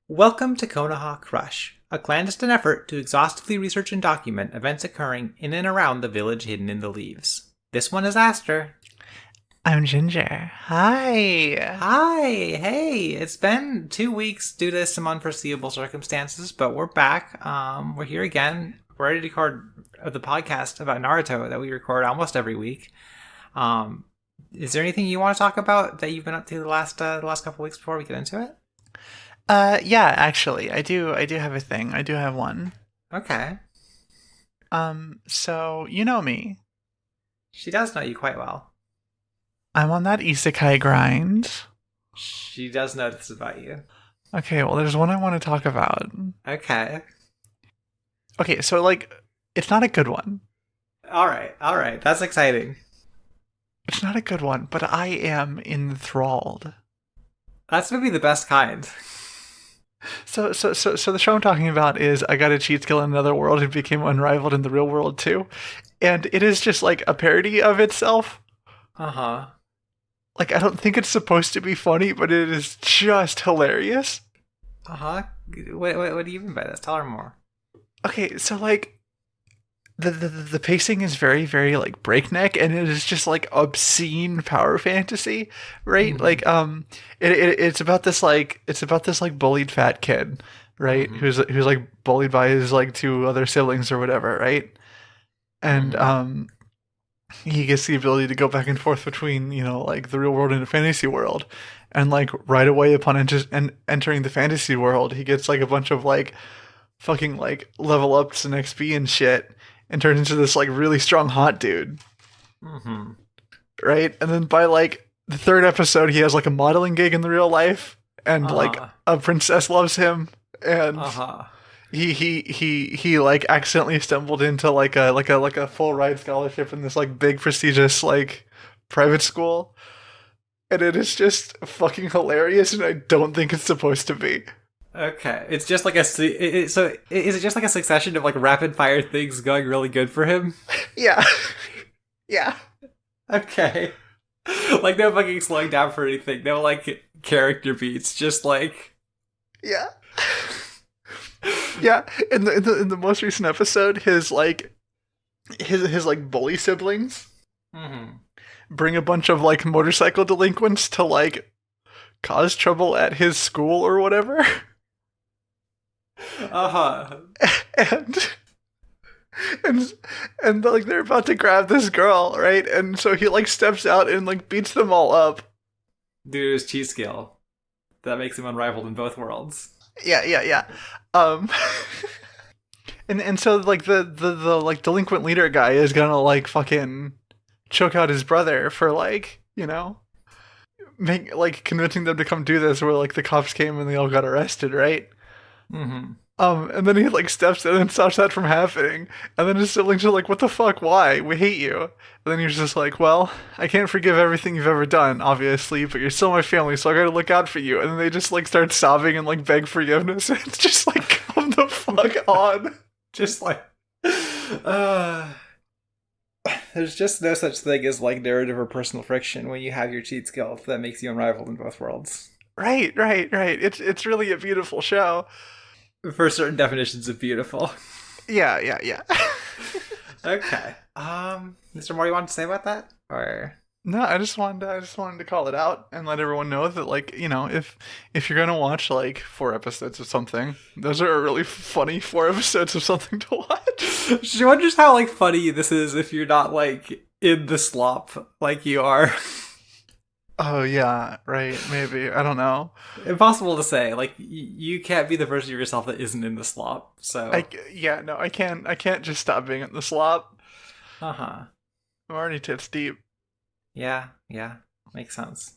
Welcome to Konoha Crush, a clandestine effort to exhaustively research and document events occurring in and around the village hidden in the leaves. This one is Aster. I'm Ginger. Hi. Hi, hey, it's been 2 weeks due to some unforeseeable circumstances, but we're back. We're here again. We're ready to record the podcast about Naruto that we record almost every week. Is there anything you want to talk about that you've been up to the last couple weeks before we get into it? Yeah, actually, I do have a thing. I do have one. Okay. So you know me. She does know you quite well. I'm on that isekai grind. She does know this about you. Okay, well, there's one I want to talk about. Okay. Okay, so it's not a good one. All right. That's exciting. It's not a good one, but I am enthralled. That's maybe the best kind. So the show I'm talking about is I got a cheat skill in another world and became unrivaled in the real world too, and it is just like a parody of itself. Uh-huh. Like, I don't think it's supposed to be funny, but it is just hilarious. Uh-huh. What do you mean by this? Tell her more. Okay, so the pacing is very, very like breakneck, and it is just like obscene power fantasy, right? Mm-hmm. It's about this bullied fat kid, right? Mm-hmm. Who's like bullied by his like two other siblings or whatever, right? And Mm-hmm. he gets the ability to go back and forth between, like the real world and the fantasy world. And like right away upon entering the fantasy world, he gets like a bunch of like fucking like level ups and XP and shit and turns into this like really strong hot dude, Mm-hmm. right? And then by like the third episode, he has like a modeling gig in the real life and like Uh-huh. a princess loves him and Uh-huh. he like accidentally stumbled into like a full ride scholarship in this like big prestigious like private school, and it is just fucking hilarious, and I don't think it's supposed to be. Okay. It's just like so is it just like a succession of like rapid fire things going really good for him? Yeah. Yeah. Okay. Like no fucking slowing down for anything. No like character beats. Just like Yeah. Yeah. In the most recent episode, his like bully siblings mm-hmm. bring a bunch of like motorcycle delinquents to like cause trouble at his school or whatever. Uh-huh. and and and like they're about to grab this girl, right? And so he like steps out and like beats them all up. Due to his cheat skill. That makes him unrivaled in both worlds. Yeah. Um and so like the like delinquent leader guy is gonna like fucking choke out his brother for like, make like convincing them to come do this where like the cops came and they all got arrested, right? Mm-hmm. And then he like steps in and stops that from happening. And then his siblings are like, "What the fuck? Why? We hate you." And then he's just like, "Well, I can't forgive everything you've ever done, obviously, but you're still my family, so I gotta look out for you." And then they just like start sobbing and like beg forgiveness. And it's just like, come the fuck on. Just like uh there's just no such thing as like narrative or personal friction when you have your cheat skill that makes you unrivaled in both worlds. Right. It's really a beautiful show. For certain definitions of beautiful. Yeah. Okay. Is there more you want to say about that? Or No, I just wanted to call it out and let everyone know that like, if you're gonna watch like 4 episodes of something, those are a really funny 4 episodes of something to watch. she wonders how like funny this is if you're not like in the slop like you are. Oh yeah, right, maybe. I don't know. Impossible to say. Like you can't be the version of yourself that isn't in the slop. So Yeah, no, I can't just stop being in the slop. uh-huh. I'm already tits deep. Yeah, makes sense.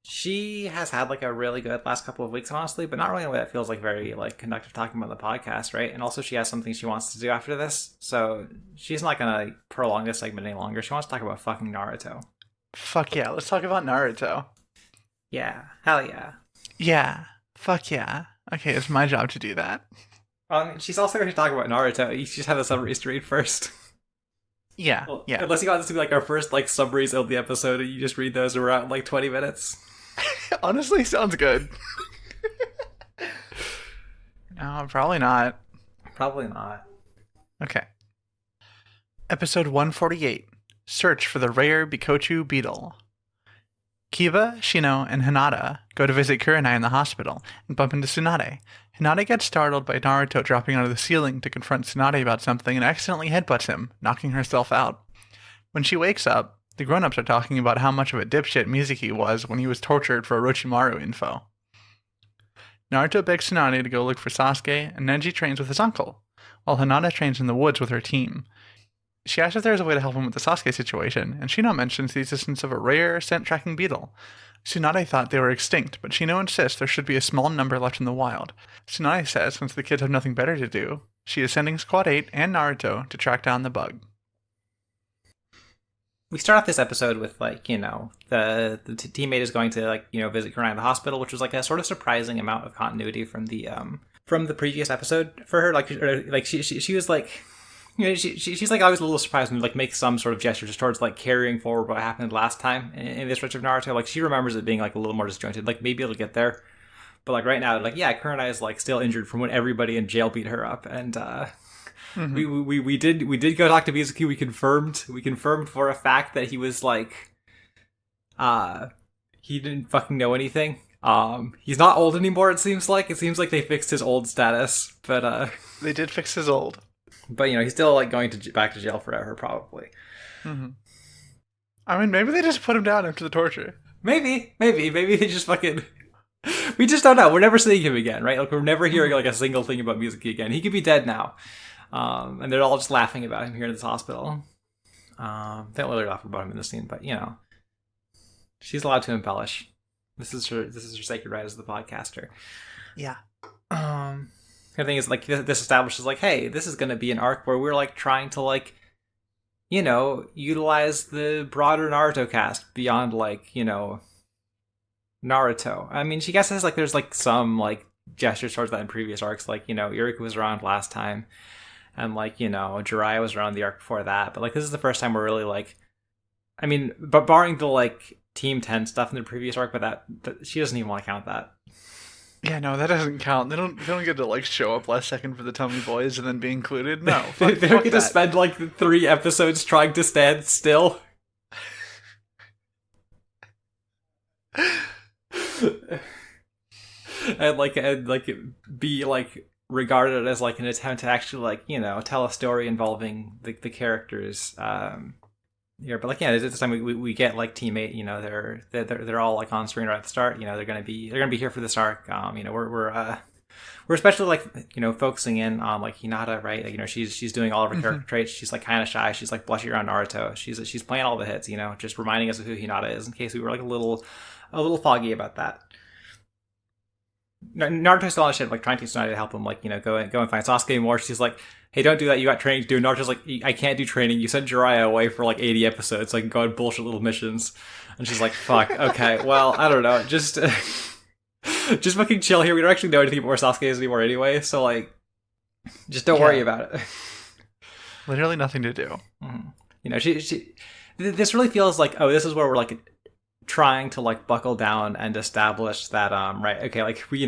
She has had like a really good last couple of weeks, honestly, but not really in a way that feels like very like conductive talking about the podcast, right? And also, she has something she wants to do after this, so she's not gonna prolong this segment any longer. She wants to talk about fucking Naruto. Fuck yeah, let's talk about Naruto. Yeah, hell yeah. Yeah. Fuck yeah. Okay, it's my job to do that. She's also going to talk about Naruto. You just have the summaries to read first. Yeah, Well, yeah. unless you want this to be like our first like summaries of the episode, and you just read those around like 20 minutes. Honestly, sounds good. No, probably not. Probably not. Okay. Episode 148. Search for the rare Bikochu beetle. Kiba, Shino, and Hinata go to visit Kurenai in the hospital and bump into Tsunade. Hinata gets startled by Naruto dropping out of the ceiling to confront Tsunade about something and accidentally headbutts him, knocking herself out. When she wakes up, the grown-ups are talking about how much of a dipshit Mizuki was when he was tortured for Orochimaru info. Naruto begs Tsunade to go look for Sasuke, and Neji trains with his uncle, while Hinata trains in the woods with her team. She asks if there is a way to help him with the Sasuke situation, and Shino mentions the existence of a rare scent-tracking beetle. Tsunade thought they were extinct, but Shino insists there should be a small number left in the wild. Tsunade says since the kids have nothing better to do, she is sending Squad 8 and Naruto to track down the bug. We start off this episode with like, you know, the teammate is going to like, you know, visit Kurenai in the hospital, which was like a sort of surprising amount of continuity from the previous episode for her. Like she was like, you know, she's like always a little surprised when like makes some sort of gesture just towards like carrying forward what happened last time in this stretch of Naruto. Like she remembers it being like a little more disjointed. Like maybe it'll get there, but like right now, like yeah, Kurenai is like still injured from when everybody in jail beat her up, and we did go talk to Mizuki. We confirmed for a fact that he was like, he didn't fucking know anything. He's not old anymore. It seems like they fixed his old status, but they did fix his old. But you know, he's still like going to back to jail forever, probably. Mm-hmm. I mean, maybe they just put him down after the torture. Maybe they just fucking. We just don't know. We're never seeing him again, right? Like we're never hearing like a single thing about Mizuki again. He could be dead now. And they're all just laughing about him here in this hospital. They don't really laugh about him in this scene, but you know, she's allowed to embellish. This is her sacred right as the podcaster. Yeah. The thing is, like, this establishes, like, hey, this is going to be an arc where we're like trying to like, you know, utilize the broader Naruto cast beyond like, you know, Naruto. I mean, she guesses like there's like some like gestures towards that in previous arcs, like you know, Yuriko was around last time. And, like, you know, Jiraiya was around the arc before that. But, like, this is the first time we're really, like... I mean, but barring the, like, Team 10 stuff in the previous arc, but that she doesn't even want to count that. Yeah, no, that doesn't count. They don't get to, like, show up last second for the Tummy Boys and then be included. No, they don't get to spend, like, 3 episodes trying to stand still. and be, like... regarded as like an attempt to actually like you know tell a story involving the characters here, but like yeah, this time we get like teammate, you know, they're all like on screen right at the start. You know, they're gonna be here for this arc. You know, we're especially like you know focusing in on like Hinata, right? Like, you know, she's doing all of her character traits. She's like kind of shy. She's like blushy around Naruto. She's playing all the hits. You know, just reminding us of who Hinata is in case we were like a little foggy about that. Naruto's still on shit, like trying to Tsunade to help him, like, you know, go and find Sasuke more. She's like, hey, don't do that, you got training to do. Naruto's like, I can't do training, you sent Jiraiya away for like 80 episodes so I can go on bullshit little missions. And she's like, fuck, okay, well, I don't know, just fucking chill here. We don't actually know anything about where Sasuke is anymore anyway, so like, just don't worry about it. Literally nothing to do. Mm-hmm. You know, she this really feels like, oh, this is where we're like trying to like buckle down and establish that right, okay, like we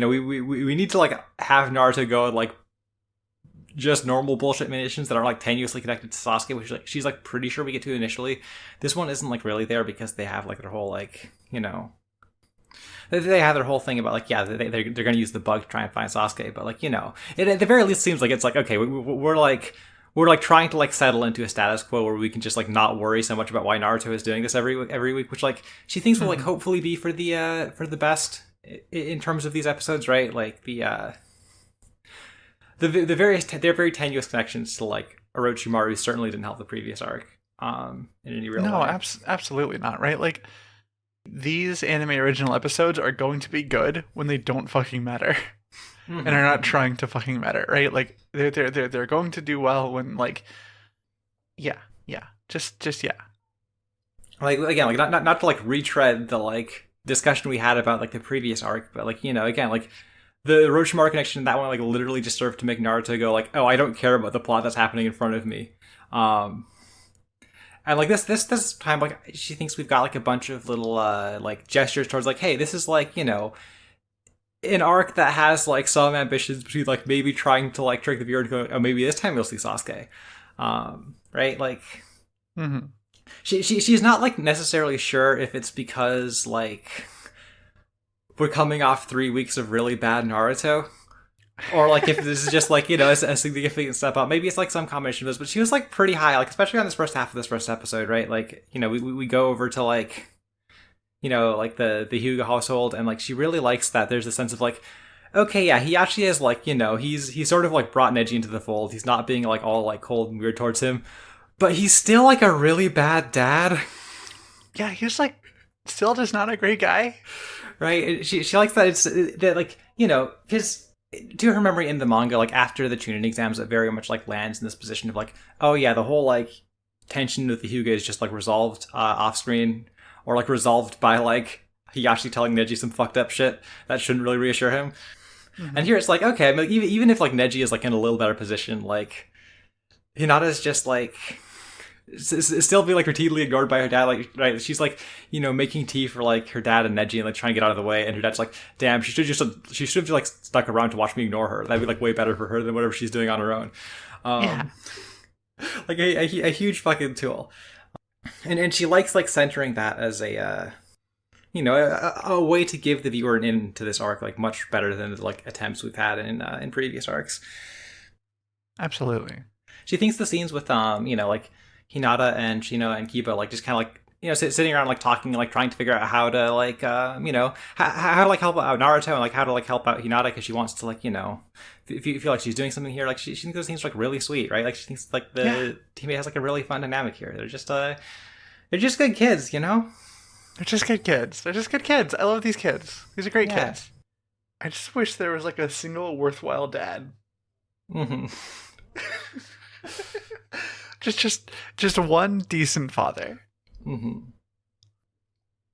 need to like have Naruto go and like just normal bullshit missions that are like tenuously connected to Sasuke, which like she's like pretty sure we get to initially. This one isn't like really there because they have like their whole like, you know, they have their whole thing about like, yeah, they're gonna use the bug to try and find Sasuke, but like, you know, it at the very least seems like it's like, okay, we're like trying to like settle into a status quo where we can just like not worry so much about why Naruto is doing this every week, which like she thinks will like hopefully be for the best in terms of these episodes, right? Like the various their very tenuous connections to like Orochimaru certainly didn't help the previous arc in any real way. No, absolutely not, right? Like these anime original episodes are going to be good when they don't fucking matter. And are not trying to fucking matter, right? Like they're going to do well when like, yeah, just yeah. Like again, like not to like retread the like discussion we had about like the previous arc, but like, you know, again, like the Orochimaru connection, that one like literally just served to make Naruto go like, oh, I don't care about the plot that's happening in front of me. And like this time, like she thinks we've got like a bunch of little like gestures towards like, hey, this is like, you know, an arc that has like some ambitions between like maybe trying to like trick the viewer to go, oh, maybe this time you'll see Sasuke, right? Like Mm-hmm. she's not like necessarily sure if it's because like we're coming off 3 weeks of really bad Naruto, or like if this is just like a significant step up. Maybe it's like some combination of those. But she was like pretty high, like especially on this first half of this first episode, right? Like we go over to like like the Hyuga household, and like she really likes that there's a sense of like, okay, yeah, he actually is like he's sort of like brought Neji into the fold. He's not being like all like cold and weird towards him, but he's still like a really bad dad. Yeah, he's like still just not a great guy. Right? She likes that it's that like because to her memory in the manga, like after the Chunin exams, it very much like lands in this position of like, oh yeah, the whole like tension with the Hyuga is just like resolved off screen, or like resolved by like Hiyashi telling Neji some fucked up shit that shouldn't really reassure him. Mm-hmm. And here it's like, okay, I mean, even if like Neji is like in a little better position, like Hinata's just like still be like routinely ignored by her dad. Like, right, she's like making tea for like her dad and Neji and like trying to get out of the way, and her dad's like, damn, she should have like stuck around to watch me ignore her. That'd be like way better for her than whatever she's doing on her own. Yeah, like a huge fucking tool. And she likes like centering that as a a way to give the viewer an in to this arc, like much better than the like attempts we've had in previous arcs. Absolutely. She thinks the scenes with like Hinata and Shino and Kiba like just kind of like sitting around like talking, like trying to figure out how to like how to like help out Naruto, and like how to like help out Hinata, because she wants to like if you feel like she's doing something here, like she thinks those things like really sweet, right? Like she thinks like the teammate has like a really fun dynamic here. They're just good kids, They're just good kids. They're just good kids. I love these kids. These are great kids. I just wish there was like a single worthwhile dad. Mm-hmm. just one decent father. Mm-hmm.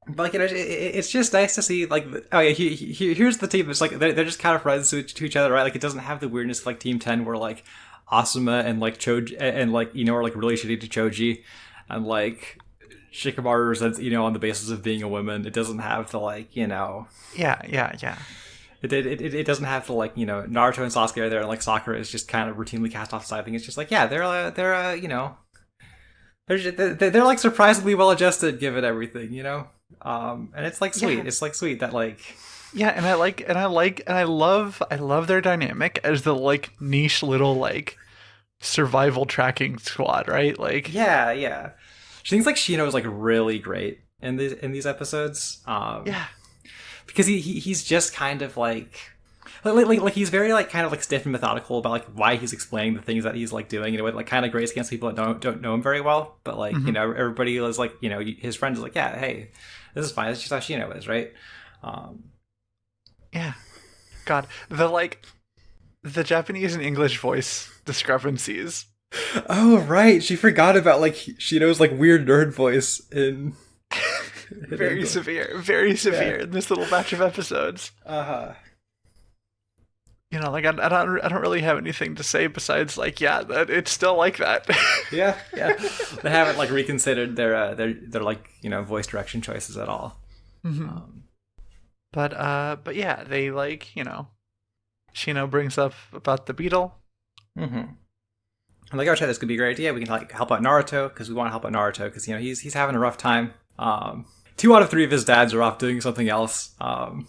But like it's just nice to see like, oh yeah, here's the team. It's like they're just kind of friends to each other, right? Like it doesn't have the weirdness of like Team 10 where like Asuma and like Choji and like are like really shitty to Choji, and like Shikamaru resents on the basis of being a woman. It doesn't have the like Yeah. It doesn't have to like Naruto and Sasuke are there, and like Sakura is just kind of routinely cast off the side. I think it's just like, yeah, they're like surprisingly well adjusted given everything, and it's like sweet. Yeah. It's like sweet that like and I love their dynamic as the like niche little like survival tracking squad, right? Like yeah. She thinks like Shino is like really great in these episodes. Because he's just kind of like he's very like kind of like stiff and methodical about like why he's explaining the things that he's like doing, it like kind of grates against people that don't know him very well, but like everybody is like his friends is like, yeah, hey, this is fine, it's just how Shino is, right? God, the Japanese and English voice discrepancies. Oh right, she forgot about like Shino's like weird nerd voice in very severe in this little batch of episodes. Like I don't really have anything to say besides like, that it's still like that. yeah they haven't like reconsidered their like voice direction choices at all. But yeah, they like Shino brings up about the beetle. I'm like, okay, this could be a great idea. We can like help out Naruto because we want to help out Naruto because he's having a rough time. 2 out of 3 of his dads are off doing something else. And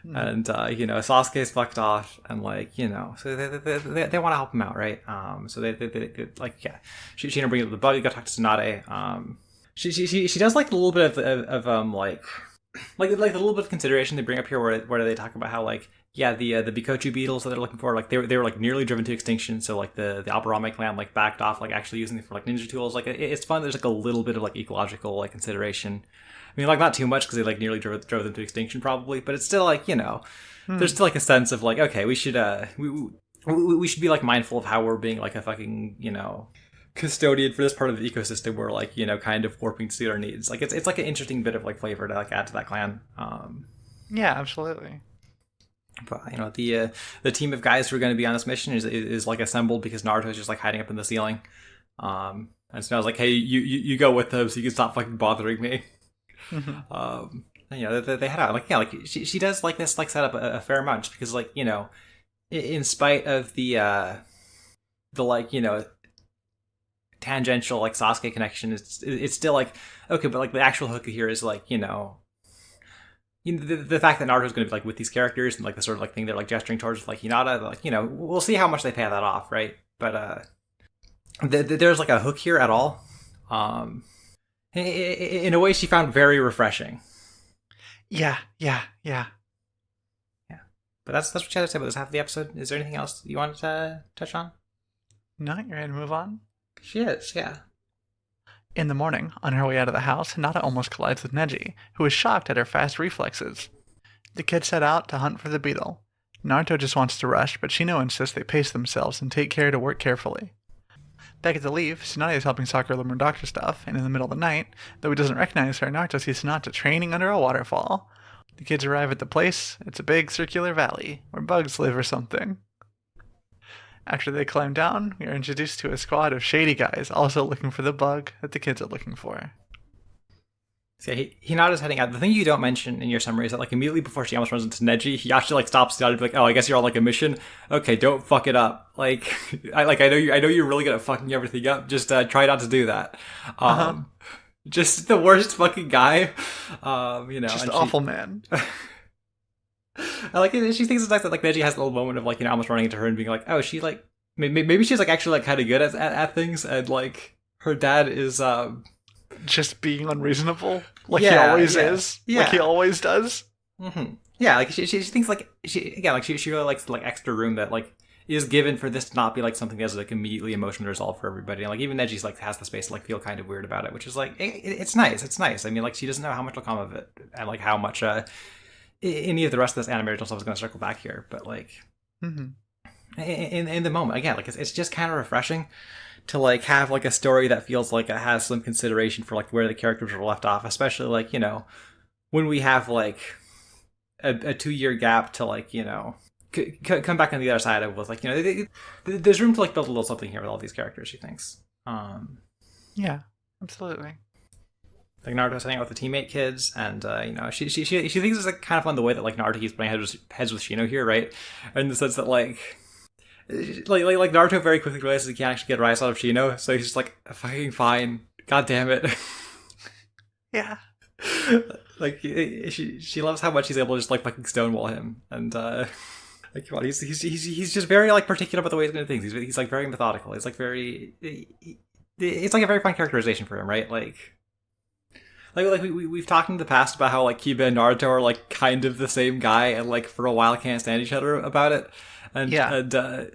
Sasuke's fucked off, and like so they want to help him out, right? So they like, yeah, Shino brings up the buddy, go talk to Tsunade. She does like a little bit of like a little bit of consideration they bring up here where they talk about how like, yeah, the Bikochu beetles that they're looking for, like they were like nearly driven to extinction, so like the Albarame clan like backed off, like actually using them for like ninja tools. Like it's fun. There's like a little bit of like ecological like consideration. I mean, like not too much because they like nearly drove them to extinction probably, but it's still like there's still like a sense of like, okay, we should we should be like mindful of how we're being like a fucking custodian for this part of the ecosystem. We're like kind of warping to suit our needs. Like it's like an interesting bit of like flavor to like add to that clan. Yeah, absolutely. But the team of guys who are going to be on this mission is like assembled because Naruto is just like hiding up in the ceiling. And so I was like, hey, you go with them so you can stop fucking bothering me. they had out like yeah like she does like this like set up a fair amount just because like in spite of the like tangential like Sasuke connection, it's still like okay, but like the actual hook here is like the fact that Naruto's going to be like with these characters and like the sort of like thing they're like gesturing towards with, like Hinata, like we'll see how much they pay that off, right? But there's like a hook here at all. In a way, she found very refreshing. Yeah, yeah, yeah. Yeah, but that's what you had to say about this half of the episode. Is there anything else you wanted to touch on? No, you're ready to move on? She is, yeah. In the morning, on her way out of the house, Nada almost collides with Neji, who is shocked at her fast reflexes. The kids set out to hunt for the beetle. Naruto just wants to rush, but Shino insists they pace themselves and take care to work carefully. Back at the leaf, Tsunade is helping Sakura learn doctor stuff, and in the middle of the night, though he doesn't recognize her, Naruto sees Hinata training under a waterfall. The kids arrive at the place. It's a big circular valley, where bugs live or something. After they climb down, we are introduced to a squad of shady guys also looking for the bug that the kids are looking for. So Hinata's heading out. The thing you don't mention in your summary is that like immediately before she almost runs into Neji, he actually like stops Hinata to be like, "Oh, I guess you're on like a mission. Okay, don't fuck it up. Like, I know you're really good at fucking everything up. Just try not to do that." Just the worst fucking guy. Just awful man. I like it. She thinks it's nice that like Neji has a little moment of like almost running into her and being like, "Oh, she like maybe she's like actually like kind of good at things," and like her dad is just being unreasonable, like he always is, like he always does. Mm-hmm. Yeah, like she thinks like she really likes like extra room that like is given for this to not be like something that's like immediately emotionally resolved for everybody. And like even Neji's like has the space to like feel kind of weird about it, which is like it's nice. It's nice. I mean, like she doesn't know how much will come of it and like how much any of the rest of this animated stuff is going to circle back here. But like in the moment, again, like it's just kind of refreshing to like have like a story that feels like it has some consideration for like where the characters were left off, especially like when we have like a 2-year gap to like come back on the other side of with like there's room to like build a little something here with all these characters. She thinks. Yeah, absolutely. Like Naruto's hanging out with the teammate kids, and she thinks it's like kind of fun the way that like Naruto keeps playing heads with Shino here, right? In the sense that like Naruto very quickly realizes he can't actually get a rise out of Shino, so he's just like, fucking fine, god damn it. Yeah. Like she loves how much he's able to just like fucking stonewall him, and like come on, he's just very like particular about the way he's going to do things. He's like very methodical. It's like very it's like a very fun characterization for him, right? Like we've talked in the past about how like Kiba and Naruto are like kind of the same guy, and like for a while can't stand each other about it. And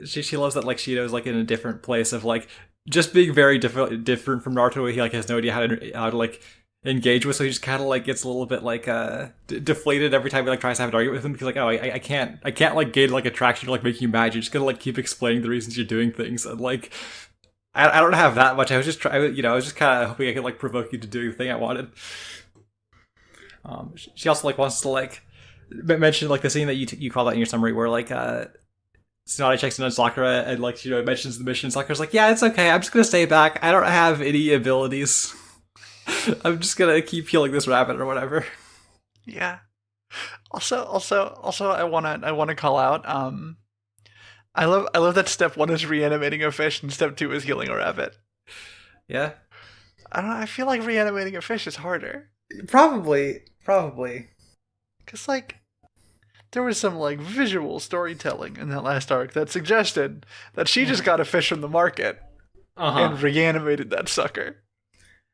she loves that like Shino's like in a different place of like just being very different from Naruto. Where he like has no idea how to like engage with, so he just kind of like gets a little bit like deflated every time he like tries to have an argument with him because like I can't like gain like attraction or like make you mad. You're just gonna like keep explaining the reasons you're doing things, and like I don't have that much. I was just kind of hoping I could like provoke you to do the thing I wanted. She also like wants to like mention like the scene that you call that in your summary where like Tsunade checks in on Sakura and like mentions the mission. Sakura's like, yeah, it's okay. I'm just gonna stay back. I don't have any abilities. I'm just gonna keep healing this rabbit or whatever. Yeah. Also, I wanna call out. I love that step 1 is reanimating a fish and step 2 is healing a rabbit. Yeah. I don't know. I feel like reanimating a fish is harder. Probably. Because like there was some like visual storytelling in that last arc that suggested that she just got a fish from the market and reanimated that sucker.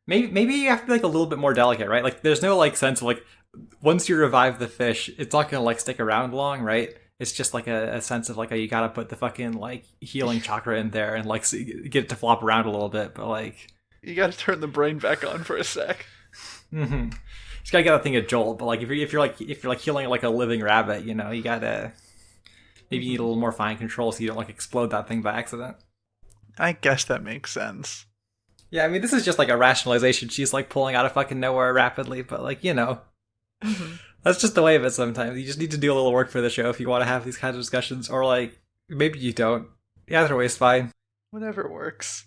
Maybe you have to be like a little bit more delicate, right? Like there's no like sense of like once you revive the fish, it's not gonna like stick around long, right? It's just like a sense of like you gotta put the fucking like healing chakra in there and like get it to flop around a little bit, but like you gotta turn the brain back on for a sec. Mm-hmm. Just gotta get that thing a jolt. But like if you're healing like a living rabbit, you gotta maybe you need a little more fine control so you don't like explode that thing by accident. I guess that makes sense. Yeah, I mean this is just like a rationalization. She's like pulling out of fucking nowhere rapidly, but like that's just the way of it sometimes. You just need to do a little work for the show if you want to have these kinds of discussions, or like maybe you don't. Yeah, either way is fine. Whatever works.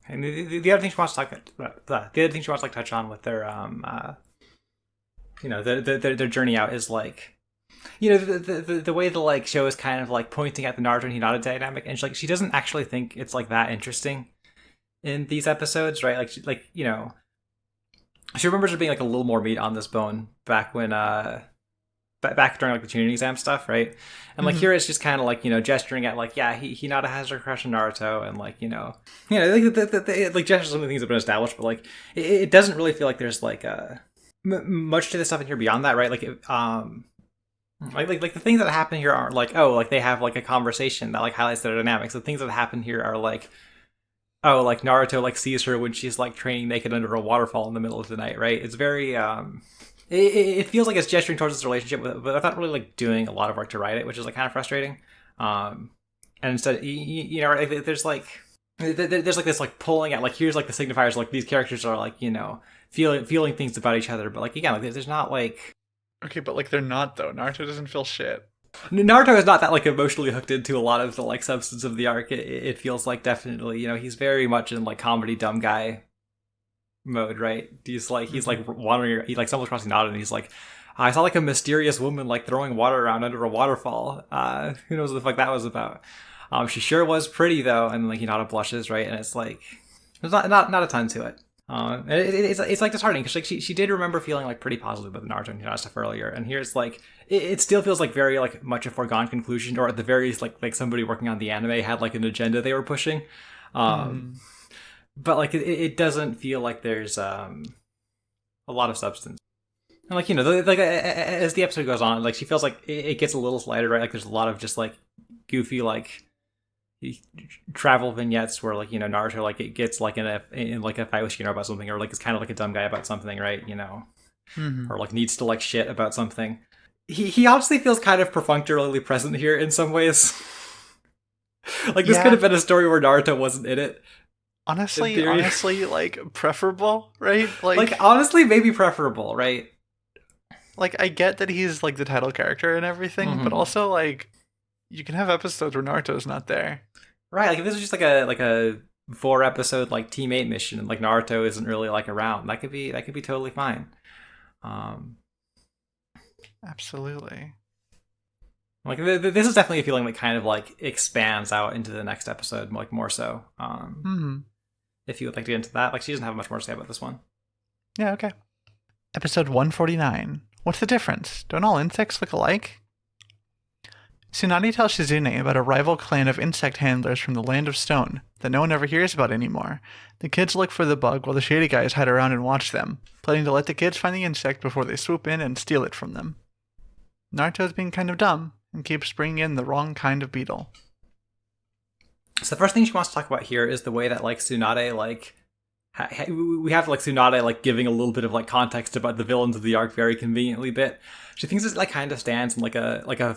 And the other thing she wants to talk, the other thing she wants to like touch on with their their journey out is like, the way the like show is kind of like pointing at the Naruto and Hinata dynamic, and she doesn't actually think it's like that interesting in these episodes, right? Like she remembers there being like a little more meat on this bone back when back during like the tuning exam stuff, right? And like here it's just kind of like gesturing at like Hinata has her crush on Naruto, and like like like gestures some of the things that have been established, but like it doesn't really feel like there's like much to the stuff in here beyond that, right? Like like the things that happen here aren't like, oh, like they have like a conversation that like highlights their dynamics. The things that happen here are like, oh, like Naruto like sees her when she's like training naked under a waterfall in the middle of the night, right? It's very it feels like it's gesturing towards this relationship, but without really like doing a lot of work to write it, which is like kind of frustrating. And instead, right, there's like there's like this like pulling at like, here's like the signifiers, like these characters are like feeling things about each other, but like again, like there's not like, Okay, but like they're not though. Naruto doesn't feel shit. Naruto is not that like emotionally hooked into a lot of the like substance of the arc. It feels like definitely he's very much in like comedy dumb guy mode, right? He's like wandering, he like stumbles across Hinata and he's like, I saw like a mysterious woman like throwing water around under a waterfall. Who knows what the fuck that was about? She sure was pretty though, and like Hinata blushes, right? And it's like there's not a ton to it. It's like disheartening because like she did remember feeling like pretty positive about the Naruto and Hinata stuff earlier, and here's like it still feels like very like much a foregone conclusion, or at the very least like somebody working on the anime had like an agenda they were pushing. But like it doesn't feel like there's a lot of substance. And like like as the episode goes on, like she feels like it gets a little lighter, right? Like there's a lot of just like goofy like travel vignettes where like Naruto like it gets like in like a fight with Shino about something, or like it's kind of like a dumb guy about something, right? Or like needs to like shit about something. He honestly feels kind of perfunctorily present here in some ways. Like this could have been a story where Naruto wasn't in it. Honestly, like preferable, right? Like honestly, maybe preferable, right? Like I get that he's like the title character and everything, but also like you can have episodes where Naruto's not there. Right, like if this was just like a 4 episode like teammate mission and like Naruto isn't really like around, that could be totally fine. Absolutely. Like this is definitely a feeling that kind of like expands out into the next episode, like more so. If you would like to get into that, like she doesn't have much more to say about this one. Yeah, okay. Episode 149. What's the difference? Don't all insects look alike? Tsunade tells Shizune about a rival clan of insect handlers from the Land of Stone that no one ever hears about anymore. The kids look for the bug while the shady guys hide around and watch them, planning to let the kids find the insect before they swoop in and steal it from them. Naruto's being kind of dumb and keeps bringing in the wrong kind of beetle. So the first thing she wants to talk about here is the way that like Tsunade like we have like Tsunade like giving a little bit of like context about the villains of the arc very conveniently bit. She thinks it like kind of stands in like a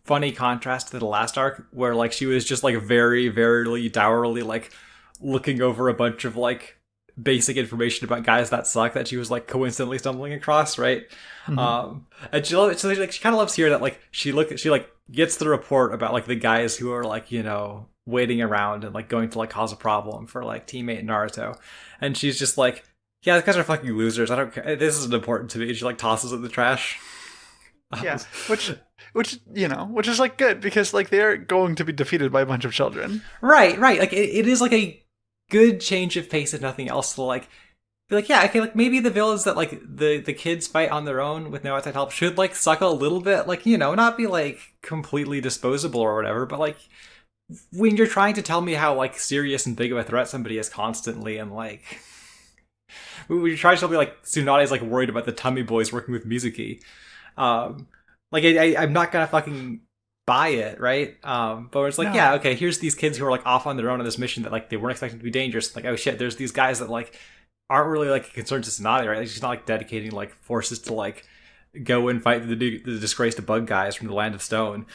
funny contrast to the last arc where like she was just like very dourly like looking over a bunch of like basic information about guys that suck that she was like coincidentally stumbling across, right? And she kind of loves here that like she like gets the report about like the guys who are like waiting around and like going to like cause a problem for like teammate Naruto, and she's just like, yeah, these guys are fucking losers, I don't care, this isn't important to me, and she like tosses it in the trash. Yeah, which is like good because like they're going to be defeated by a bunch of children. Right. Like it is like a good change of pace if nothing else to like be like, yeah, okay, like maybe the villains that like the kids fight on their own with no outside help should like suck a little bit, like not be like completely disposable or whatever, but like when you're trying to tell me how like serious and big of a threat somebody is constantly, and like when you're trying to tell me like Tsunade's like worried about the tummy boys working with Mizuki, like I'm not gonna fucking buy it, right? But it's like, yeah, okay, here's these kids who are like off on their own on this mission that like they weren't expecting to be dangerous. Like, oh shit, there's these guys that like aren't really like a concern to Tsunade, right? Like, she's not like dedicating like forces to like go and fight the disgraced bug guys from the Land of Stone.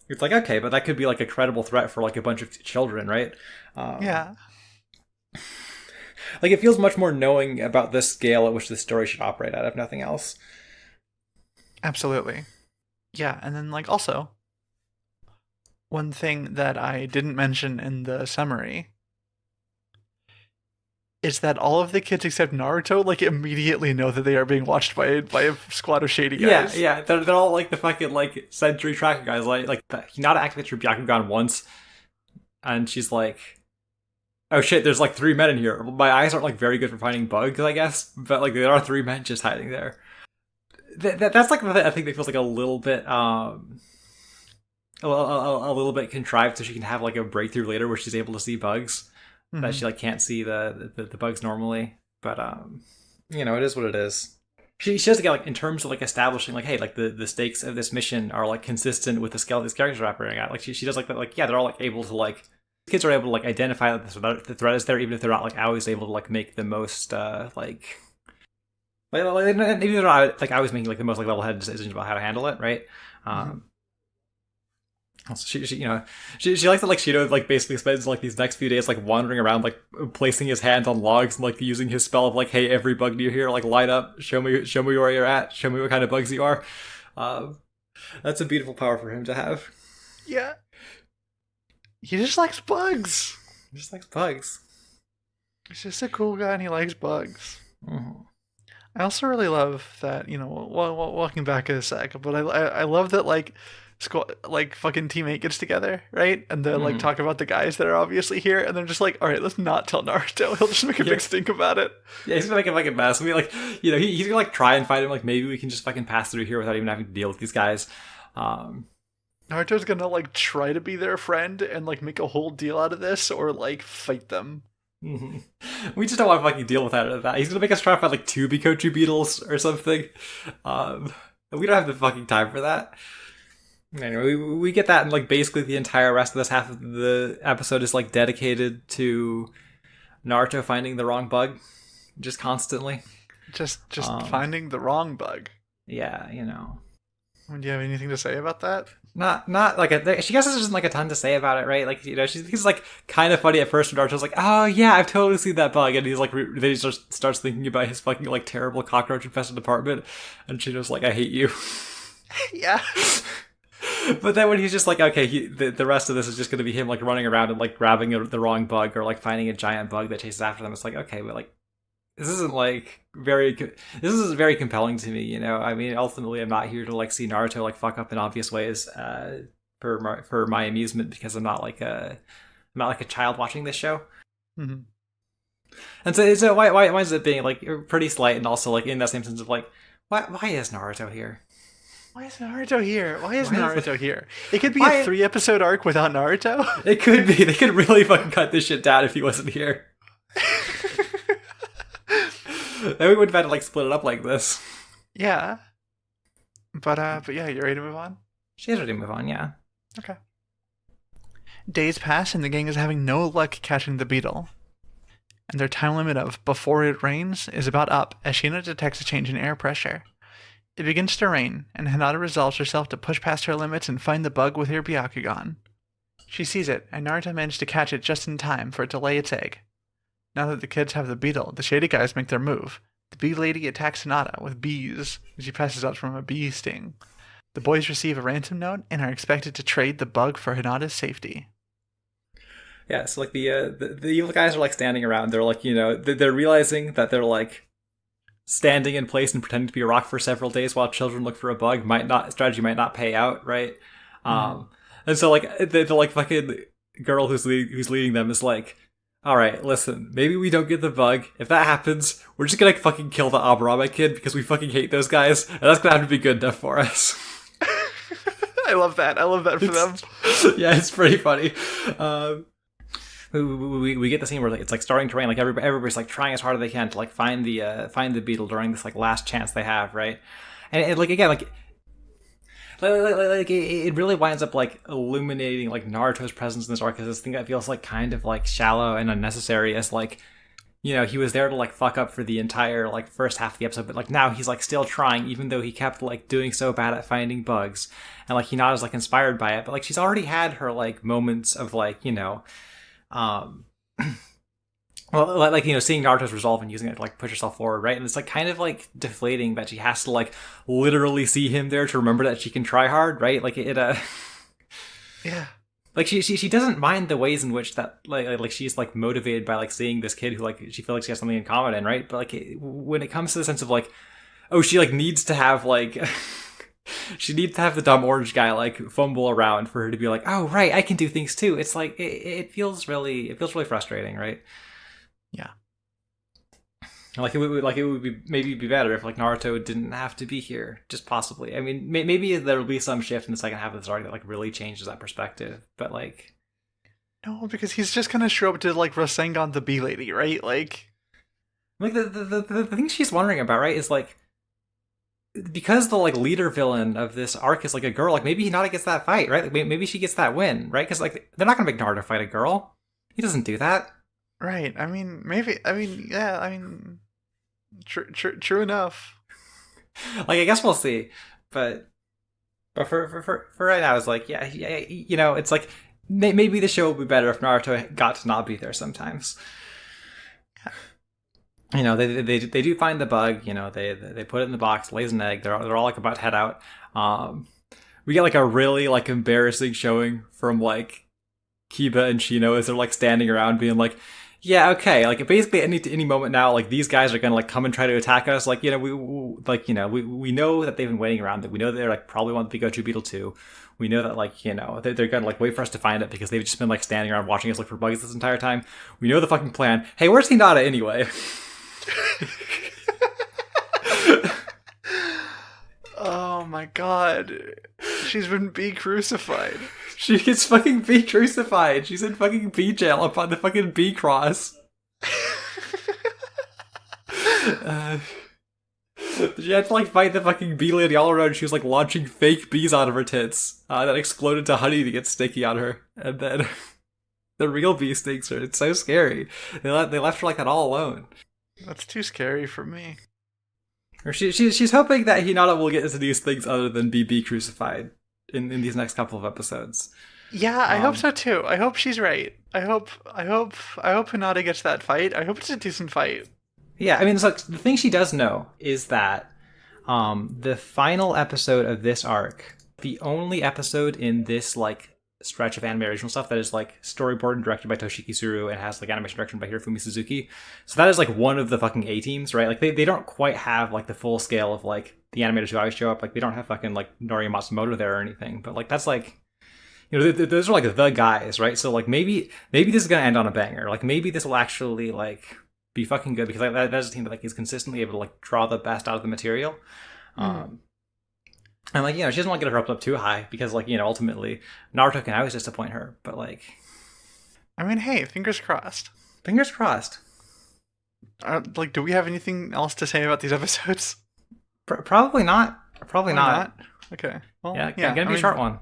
It's like, okay, but that could be like a credible threat for like a bunch of children, right? Yeah. Like it feels much more knowing about the scale at which the story should operate at, if nothing else. Absolutely. Yeah, and then like also one thing that I didn't mention in the summary is that all of the kids except Naruto like immediately know that they are being watched by a squad of shady Yeah, guys. yeah, they're all like the fucking like century tracker guys. Like Hinata activates her Byakugan once, and she's like, "Oh shit, there's like three men in here." My eyes aren't like very good for finding bugs, I guess, but like there are three men just hiding there. That's like the thing I think that feels like a little bit a little bit contrived, so she can have like a breakthrough later where she's able to see bugs that Mm-hmm. she like can't see the bugs normally. But it is what it is. She does get like in terms of like establishing like, hey, like the stakes of this mission are like consistent with the scale these characters are operating at. Like she does like that. Like yeah, they're all like able to like kids are able to like identify that the threat is there, even if they're not like always able to like make the most even if they're not like always making like the most like level-headed decisions about how to handle it, right? Mm-hmm. Um, also, she likes that like Shido like basically spends like these next few days like wandering around like placing his hands on logs and like using his spell of like, hey, every bug near here, like line up, show me where you're at, show me what kind of bugs you are. Um, that's a beautiful power for him to have. Yeah, he just likes bugs. He just likes bugs. He's just a cool guy and he likes bugs. Mm-hmm. I also really love that, walking back in a sec, but I love that like like fucking teammate gets together, right? And they like Mm-hmm. talk about the guys that are obviously here, and they're just like, all right, let's not tell Naruto. He'll just make a Yeah, big stink about it. yeah, he's gonna make a fucking mess. I mean, like, he's gonna like try and fight him. Like, maybe we can just fucking pass through here without even having to deal with these guys. Um, Naruto's gonna like try to be their friend and like make a whole deal out of this, or like fight them. mhm. We just don't want to fucking deal with that. He's gonna make us try to find like two Bikochu beetles or something. Um, we don't have the fucking time for that. Anyway, we get that, and like basically the entire rest of this half of the episode is like dedicated to Naruto finding the wrong bug, just constantly. Just Um, finding the wrong bug. yeah, Do you have anything to say about that? not like she guess there's just like a ton to say about it, right? Like she's like kind of funny at first. When Naruto's like, oh yeah, I've totally seen that bug, and he's like, then he just starts thinking about his fucking like terrible cockroach infested apartment, and she's just like, I hate you. Yeah. But then when he's just like, okay, the rest of this is just going to be him like running around and like grabbing the wrong bug or like finding a giant bug that chases after them. It's like, okay, but like this isn't like this is very compelling to me. I mean, ultimately, I'm not here to like see Naruto like fuck up in obvious ways for my amusement, because I'm not like a child watching this show. Mm-hmm. And so why is it being like pretty slight, and also like in that same sense of like why is Naruto here? Why is Naruto here? Why is Why is Naruto here? It could be a why 3-episode arc without Naruto. It could be. They could really fucking cut this shit down if he wasn't here. Then we wouldn't have had to like split it up like this. Yeah. But yeah, you ready to move on? She's ready to move on, yeah. Okay. Days pass and the gang is having no luck catching the beetle. And their time limit of before it rains is about up as Shina detects a change in air pressure. It begins to rain, and Hinata resolves herself to push past her limits and find the bug with her Byakugan. She sees it, and Naruto manages to catch it just in time for it to lay its egg. Now that the kids have the beetle, the shady guys make their move. The bee lady attacks Hinata with bees, and she passes out from a bee sting. The boys receive a ransom note and are expected to trade the bug for Hinata's safety. Yeah, so like the evil guys are like standing around. They're like, they're realizing that they're like standing in place and pretending to be a rock for several days while children look for a bug strategy might not pay out, right? Mm-hmm. And so like the like fucking girl who's leading them is like, all right, listen, maybe we don't get the bug. If that happens, we're just gonna fucking kill the Aburame kid because we fucking hate those guys, and that's gonna have to be good enough for us. I love that. I love that for them. Yeah, it's pretty funny. We get the scene where like, it's like starting to rain. Like everybody's like trying as hard as they can to like find the beetle during this like last chance they have, right? And like again, like it really winds up like illuminating like Naruto's presence in this arc as this thing that feels like kind of like shallow and unnecessary, as like he was there to like fuck up for the entire like first half of the episode, but like now he's like still trying, even though he kept like doing so bad at finding bugs, and like Hinata's like inspired by it, but like she's already had her like moments of like um well, like seeing Naruto's resolve and using it to like push herself forward, right? And it's like kind of like deflating that she has to like literally see him there to remember that she can try hard, right? Like it Yeah. like she doesn't mind the ways in which that like she's like motivated by like seeing this kid who like she feels like she has something in common in, right? But like when it comes to the sense of like, oh, she like needs to have like she needs to have the dumb orange guy like fumble around for her to be like, oh right, I can do things too. It's like it feels really frustrating, right? Yeah. Like it would be maybe be better if like Naruto didn't have to be here, just possibly. I mean, maybe there will be some shift in the second half of this arc that like really changes that perspective. But like, No, because he's just gonna show up to like Rasengan the bee lady, right? like the thing she's wondering about, right, is like because the like leader villain of this arc is like a girl. Like maybe Hinata gets that fight, right? Like maybe she gets that win, right? Because like they're not gonna make Naruto fight a girl. He doesn't do that. right. I mean, maybe. I mean, yeah. I mean, true enough. Like I guess we'll see, but for right now, it's like yeah, you know, it's like maybe the show would be better if Naruto got to not be there sometimes. You know, they do find the bug. You know, they put it in the box, lays an egg. They're all like about to head out. We get like a really like embarrassing showing from like Kiba and Shino as they're like standing around being like, yeah, okay, like basically any moment now, like these guys are gonna like come and try to attack us. Like you know we know that they've been waiting around. That we know they're like probably want the Pikachu Beetle too. We know that like you know they're gonna like wait for us to find it because they've just been like standing around watching us look for bugs this entire time. We know the fucking plan. Hey, where's Hinata anyway? Oh my god, she's been bee crucified. She gets fucking bee crucified. She's in fucking bee jail upon the fucking bee cross. She had to like fight the fucking bee lady all around. She was like launching fake bees out of her tits that exploded to honey to get sticky on her, and then the real bee stings her. It's so scary. They left her like that all alone. That's too scary for me. Or she's hoping that Hinata will get into these things other than be bee crucified in these next couple of episodes. Yeah, I hope so too. I hope she's right. I hope Hinata gets that fight. I hope it's a decent fight. Yeah, I mean, it's like, the thing she does know is that the final episode of this arc, the only episode in this like stretch of anime original stuff that is like storyboard and directed by Toshiki Suru and has like animation direction by Hirofumi Suzuki. So that is like one of the fucking A teams, right? Like they don't quite have like the full scale of like the animators who always show up. Like they don't have fucking like Nori Matsumoto there or anything. But like that's like, you know, those are like the guys, right? So like maybe this is gonna end on a banger. Like maybe this will actually like be fucking good because like, that's a team that like is consistently able to like draw the best out of the material. And like, you know, she doesn't want to get her hopes up too high because like, you know, ultimately Naruto can always disappoint her. But like, I mean, hey, fingers crossed. Fingers crossed. Like, do we have anything else to say about these episodes? Probably not. Probably not. Okay. Well, yeah, gonna be a short one.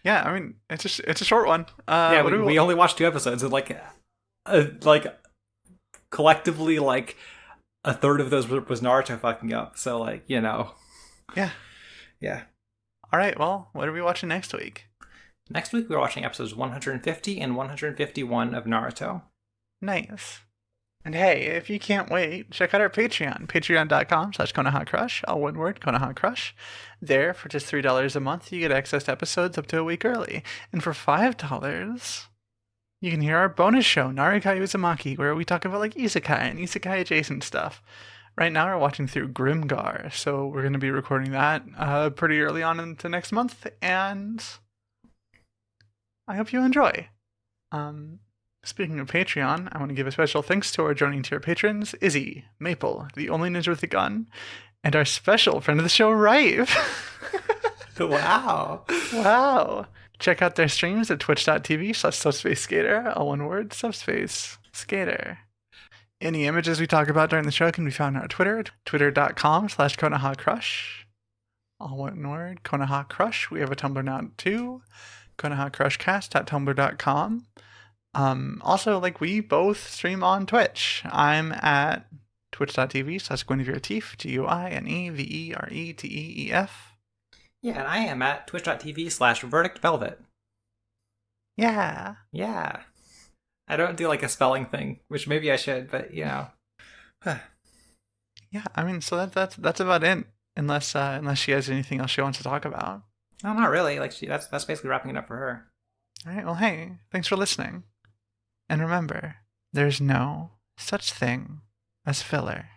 Yeah, I mean, it's a short one. Yeah, we only watched 2 episodes, and like collectively, like a third of those was Naruto fucking up. So like, you know. Yeah. Yeah. All right. Well, what are we watching next week? Next week we're watching episodes 150 and 151 of Naruto. Nice. And hey, if you can't wait, check out our Patreon, patreon.com/KonohaCrush, all one word, KonohaCrush. There, for just $3 a month, you get access to episodes up to a week early. And for $5, you can hear our bonus show, Narikai Uzumaki, where we talk about like isekai and isekai adjacent stuff. Right now we're watching through Grimgar, so we're going to be recording that pretty early on into next month, and I hope you enjoy. Speaking of Patreon, I want to give a special thanks to our joining tier patrons, Izzy, Maple, the only ninja with a gun, and our special friend of the show, Rive. Wow. Wow. Check out their streams at twitch.tv/subspaceskater, all one word, subspace skater. Any images we talk about during the show can be found on our Twitter, twitter.com/KonohaCrush. All one word, Konoha Crush. We have a Tumblr now too, KonohaCrushcast.tumblr.com. Also, like, we both stream on Twitch. I'm at twitch.tv/GuinevereTeef, GuinevereTeef. Yeah, and I am at twitch.tv/VerdictVelvet. Yeah. Yeah. I don't do like a spelling thing, which maybe I should, but you know. Yeah, I mean, so that's about it. Unless she has anything else she wants to talk about. No, not really. Like that's basically wrapping it up for her. All right, well, hey, thanks for listening. And remember, there's no such thing as filler.